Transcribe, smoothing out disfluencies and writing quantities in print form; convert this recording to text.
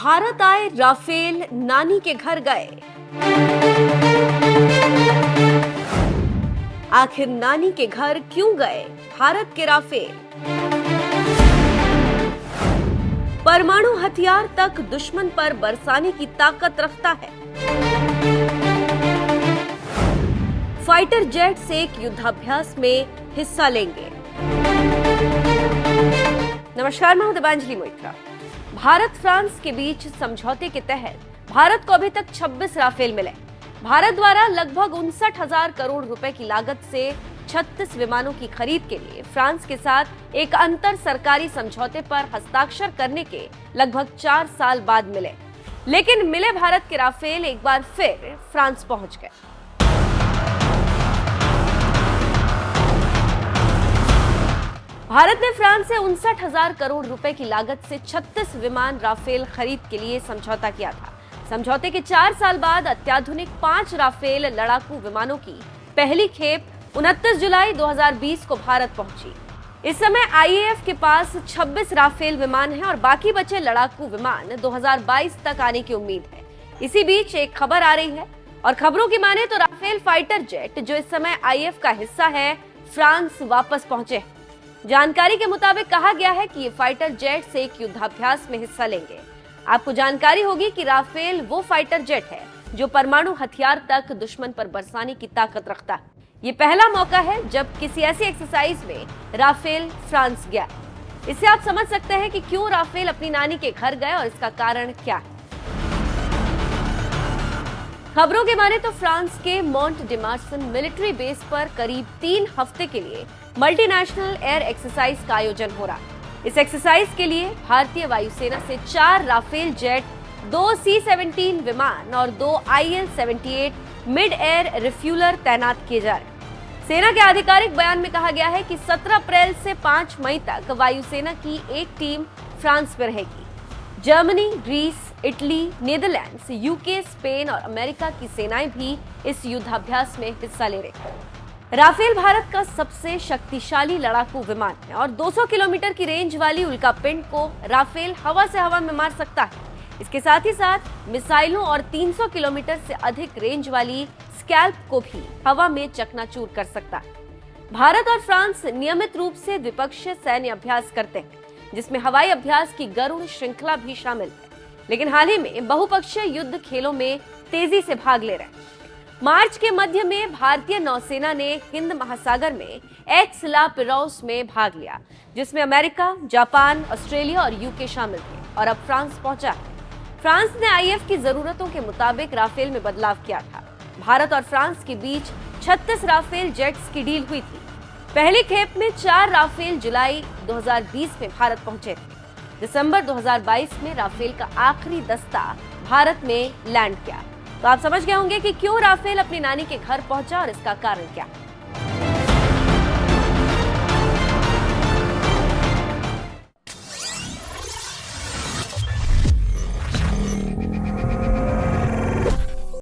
भारत आए राफेल, नानी के घर गए। आखिर नानी के घर क्यों गए भारत के राफेल? परमाणु हथियार तक दुश्मन पर बरसाने की ताकत रखता है। फाइटर जेट से एक युद्धाभ्यास में हिस्सा लेंगे। नमस्कार, मैं हूं दिव्यांजलि मोइत्रा। भारत फ्रांस के बीच समझौते के तहत भारत को अभी तक 26 राफेल मिले। भारत द्वारा लगभग 59,000 करोड़ रुपए की लागत से 36 विमानों की खरीद के लिए फ्रांस के साथ एक अंतर सरकारी समझौते पर हस्ताक्षर करने के लगभग 4 साल बाद मिले। लेकिन मिले भारत के राफेल एक बार फिर फ्रांस पहुंच गए। भारत ने फ्रांस से 59,000 करोड़ रुपए की लागत से 36 विमान राफेल खरीद के लिए समझौता किया था। समझौते के 4 साल बाद अत्याधुनिक 5 राफेल लड़ाकू विमानों की पहली खेप 29 जुलाई 2020 को भारत पहुंची। इस समय आईएएफ के पास 26 राफेल विमान हैं और बाकी बचे लड़ाकू विमान 2022 तक आने की उम्मीद है। इसी बीच एक खबर आ रही है और खबरों की माने तो राफेल फाइटर जेट, जो इस समय आईएएफ का हिस्सा है, फ्रांस वापस पहुंचे हैं। जानकारी के मुताबिक कहा गया है कि ये फाइटर जेट से एक युद्धाभ्यास में हिस्सा लेंगे। आपको जानकारी होगी कि राफेल वो फाइटर जेट है जो परमाणु हथियार तक दुश्मन पर बरसाने की ताकत रखता है। ये पहला मौका है जब किसी ऐसी एक्सरसाइज में राफेल फ्रांस गया। इससे आप समझ सकते हैं कि क्यों राफेल अपनी नानी के घर गए और इसका कारण क्या है। खबरों के माने तो फ्रांस के मोंट डी मार्सन मिलिट्री बेस पर करीब 3 हफ्ते के लिए मल्टीनेशनल एयर एक्सरसाइज का आयोजन हो रहा है। इस एक्सरसाइज के लिए भारतीय वायुसेना से 4 राफेल जेट, 2 C-17 विमान और 2 IL-78 मिड एयर रिफ्यूलर तैनात किए जा रहे हैं। सेना के आधिकारिक बयान में कहा गया है कि 17 अप्रैल से 5 मई तक वायुसेना की एक टीम फ्रांस में रहेगी। Germany, Greece, Italy, Netherlands, UK, Spain और अमेरिका की सेनाएं भी इस युद्धाभ्यास में हिस्सा ले रही हैं। राफेल भारत का सबसे शक्तिशाली लड़ाकू विमान है और 200 किलोमीटर की रेंज वाली उल्कापिंड को राफेल हवा से हवा में मार सकता है। इसके साथ ही साथ मिसाइलों और 300 किलोमीटर से अधिक रेंज वाली स्कैल्प को भी हवा में चकनाचूर कर सकता है। भारत और फ्रांस नियमित रूप से द्विपक्षीय सैन्य अभ्यास करते हैं, जिसमें हवाई अभ्यास की गरुड़ श्रृंखला भी शामिल है। लेकिन हाल ही में बहुपक्षीय युद्ध खेलों में तेजी से भाग ले रहे हैं। मार्च के मध्य में भारतीय नौसेना ने हिंद महासागर में एक्स ला पेरोस में भाग लिया, जिसमें अमेरिका, जापान, ऑस्ट्रेलिया और यूके शामिल थे और अब फ्रांस पहुंचा है। फ्रांस ने आईएएफ की जरूरतों के मुताबिक राफेल में बदलाव किया था। भारत और फ्रांस के बीच 36 राफेल जेट्स की डील हुई थी। पहली खेप में 4 राफेल जुलाई 2020 में भारत पहुंचे थे। दिसंबर 2022 में राफेल का आखिरी दस्ता भारत में लैंड किया। तो आप समझ गए होंगे कि क्यों राफेल अपनी नानी के घर पहुंचा और इसका कारण क्या है।